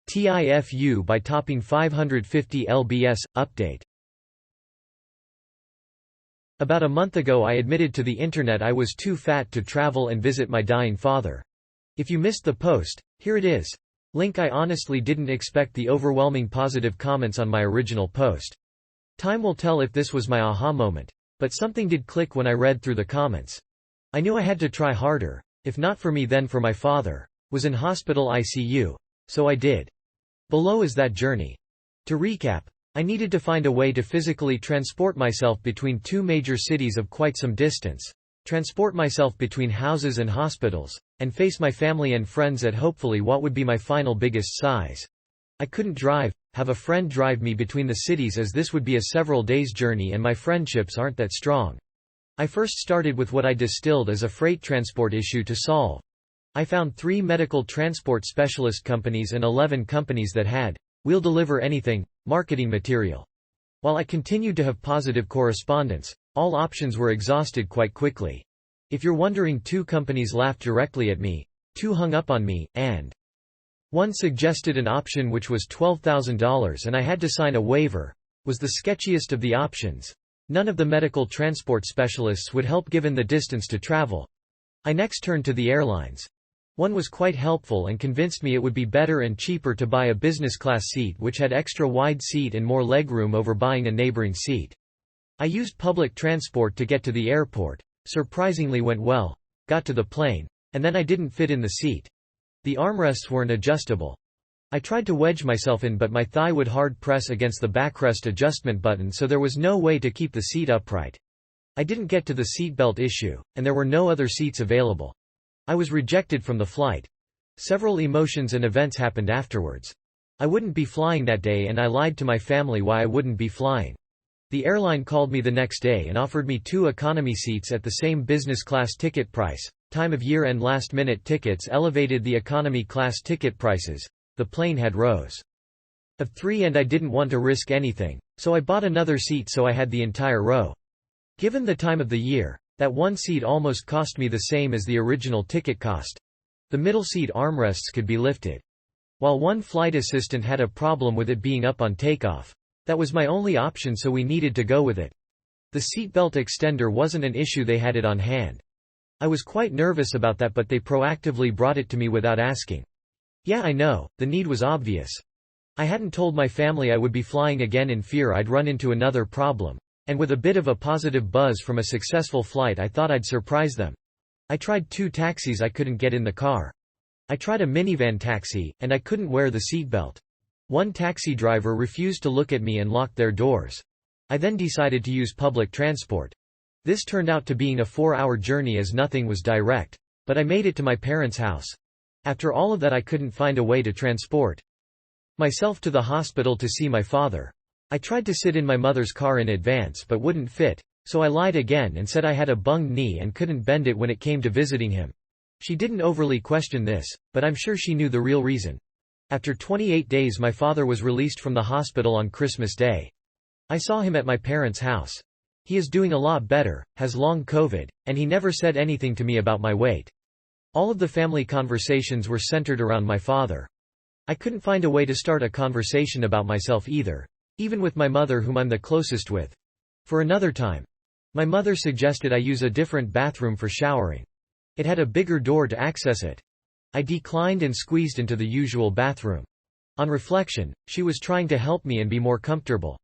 TIFU by topping 550 lbs. Update. About a month ago I admitted to the internet I was too fat to travel and visit my dying father. If you missed the post, here it is. Link. I honestly didn't expect the overwhelming positive comments on my original post. Time will tell if this was my aha moment. But something did click when I read through the comments. I knew I had to try harder, if not for me then for my father. Was in hospital ICU. So I did. Below is that journey. To recap, I needed to find a way to physically transport myself between two major cities of quite some distance, transport myself between houses and hospitals, and face my family and friends at hopefully what would be my final biggest size. I couldn't drive, have a friend drive me between the cities as this would be a several days journey and my friendships aren't that strong. I first started with what I distilled as a freight transport issue to solve. I found 3 medical transport specialist companies and 11 companies that had "we'll deliver anything" marketing material. While I continued to have positive correspondence, all options were exhausted quite quickly. If you're wondering, 2 companies laughed directly at me, 2 hung up on me, and 1 suggested an option which was $12,000 and I had to sign a waiver, was the sketchiest of the options. None of the medical transport specialists would help given the distance to travel. I next turned to the airlines. One was quite helpful and convinced me it would be better and cheaper to buy a business class seat which had extra wide seat and more legroom over buying a neighboring seat. I used public transport to get to the airport, surprisingly went well, got to the plane, and then I didn't fit in the seat. The armrests weren't adjustable. I tried to wedge myself in but my thigh would hard press against the backrest adjustment button so there was no way to keep the seat upright. I didn't get to the seatbelt issue, and there were no other seats available. I was rejected from the flight. Several emotions and events happened afterwards. I wouldn't be flying that day and I lied to my family why I wouldn't be flying. The airline called me the next day and offered me 2 economy seats at the same business class ticket price. Time of year and last-minute tickets elevated the economy class ticket prices. The plane had rows of 3 and I didn't want to risk anything, so I bought another seat so I had the entire row. Given the time of the year, that 1 seat almost cost me the same as the original ticket cost. The middle seat armrests could be lifted. While 1 flight assistant had a problem with it being up on takeoff. That was my only option so we needed to go with it. The seatbelt extender wasn't an issue, they had it on hand. I was quite nervous about that but they proactively brought it to me without asking. Yeah, I know, the need was obvious. I hadn't told my family I would be flying again in fear I'd run into another problem. And with a bit of a positive buzz from a successful flight I thought I'd surprise them. I tried 2 taxis, I couldn't get in the car. I tried a minivan taxi, and I couldn't wear the seatbelt. 1 taxi driver refused to look at me and locked their doors. I then decided to use public transport. This turned out to being a 4-hour journey as nothing was direct. But I made it to my parents' house. After all of that I couldn't find a way to transport myself to the hospital to see my father. I tried to sit in my mother's car in advance but wouldn't fit, so I lied again and said I had a bunged knee and couldn't bend it when it came to visiting him. She didn't overly question this, but I'm sure she knew the real reason. After 28 days my father was released from the hospital on Christmas Day. I saw him at my parents' house. He is doing a lot better, has long COVID, and he never said anything to me about my weight. All of the family conversations were centered around my father. I couldn't find a way to start a conversation about myself either. Even with my mother whom I'm the closest with. For another time. My mother suggested I use a different bathroom for showering. It had a bigger door to access it. I declined and squeezed into the usual bathroom. On reflection, she was trying to help me and be more comfortable.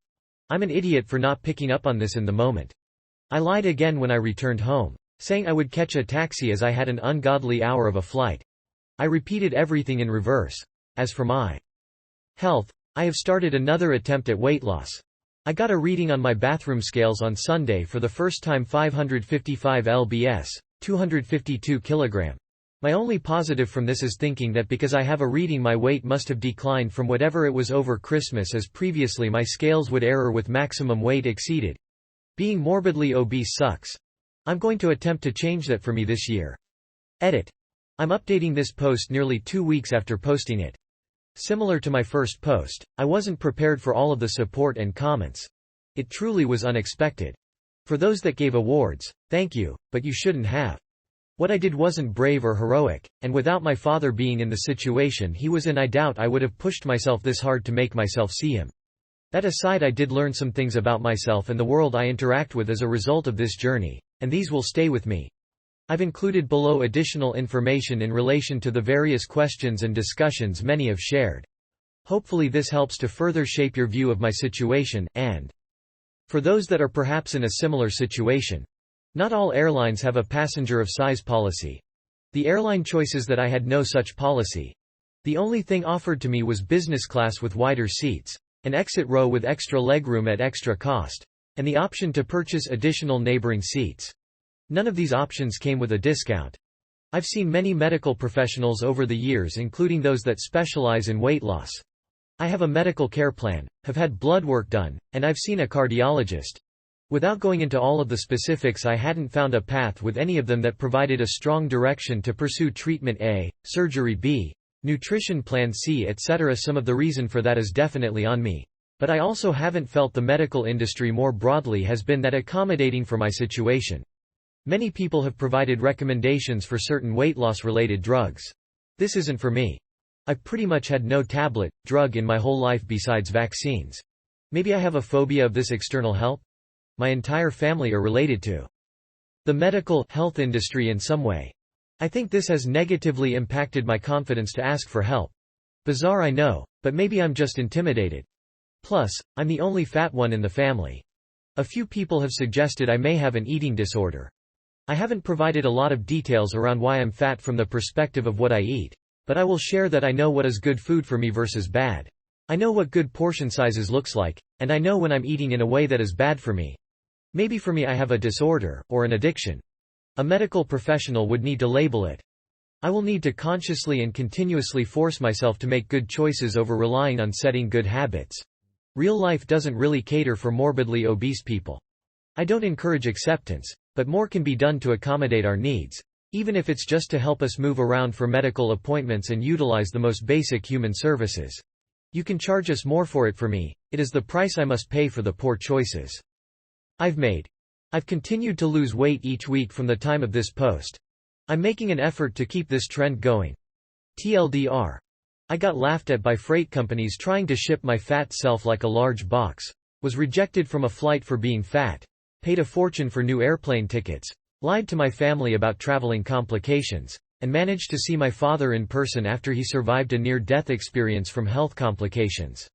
I'm an idiot for not picking up on this in the moment. I lied again when I returned home, saying I would catch a taxi as I had an ungodly hour of a flight. I repeated everything in reverse. As for my health, I have started another attempt at weight loss. I got a reading on my bathroom scales on Sunday for the first time, 555 lbs, 252 kg. My only positive from this is thinking that because I have a reading my weight must have declined from whatever it was over Christmas, as previously my scales would error with maximum weight exceeded. Being morbidly obese sucks. I'm going to attempt to change that for me this year. Edit. I'm updating this post nearly 2 weeks after posting it. Similar to my first post, I wasn't prepared for all of the support and comments. It truly was unexpected. For those that gave awards, thank you, but you shouldn't have. What I did wasn't brave or heroic, and without my father being in the situation he was in, I doubt I would have pushed myself this hard to make myself see him. That aside, I did learn some things about myself and the world I interact with as a result of this journey, and these will stay with me. I've included below additional information in relation to the various questions and discussions many have shared. Hopefully this helps to further shape your view of my situation, and for those that are perhaps in a similar situation. Not all airlines have a passenger of size policy. The airline choices that I had no such policy. The only thing offered to me was business class with wider seats, an exit row with extra legroom at extra cost, and the option to purchase additional neighboring seats. None of these options came with a discount. I've seen many medical professionals over the years, including those that specialize in weight loss. I have a medical care plan, have had blood work done, and I've seen a cardiologist. Without going into all of the specifics, I hadn't found a path with any of them that provided a strong direction to pursue treatment A, surgery B, nutrition plan C, etc. Some of the reason for that is definitely on me. But I also haven't felt the medical industry more broadly has been that accommodating for my situation. Many people have provided recommendations for certain weight loss related drugs. This isn't for me. I've pretty much had no tablet, drug in my whole life besides vaccines. Maybe I have a phobia of this external help? My entire family are related to the medical health industry in some way. I think this has negatively impacted my confidence to ask for help. Bizarre, I know, but maybe I'm just intimidated. Plus, I'm the only fat one in the family. A few people have suggested I may have an eating disorder. I haven't provided a lot of details around why I'm fat from the perspective of what I eat. But I will share that I know what is good food for me versus bad. I know what good portion sizes looks like, and I know when I'm eating in a way that is bad for me. Maybe for me I have a disorder, or an addiction. A medical professional would need to label it. I will need to consciously and continuously force myself to make good choices over relying on setting good habits. Real life doesn't really cater for morbidly obese people. I don't encourage acceptance, but more can be done to accommodate our needs. Even if it's just to help us move around for medical appointments and utilize the most basic human services. You can charge us more for it. For me, it is the price I must pay for the poor choices I've made. I've continued to lose weight each week from the time of this post. I'm making an effort to keep this trend going. TLDR. I got laughed at by freight companies trying to ship my fat self like a large box. Was rejected from a flight for being fat. Paid a fortune for new airplane tickets. Lied to my family about traveling complications, and managed to see my father in person after he survived a near-death experience from health complications.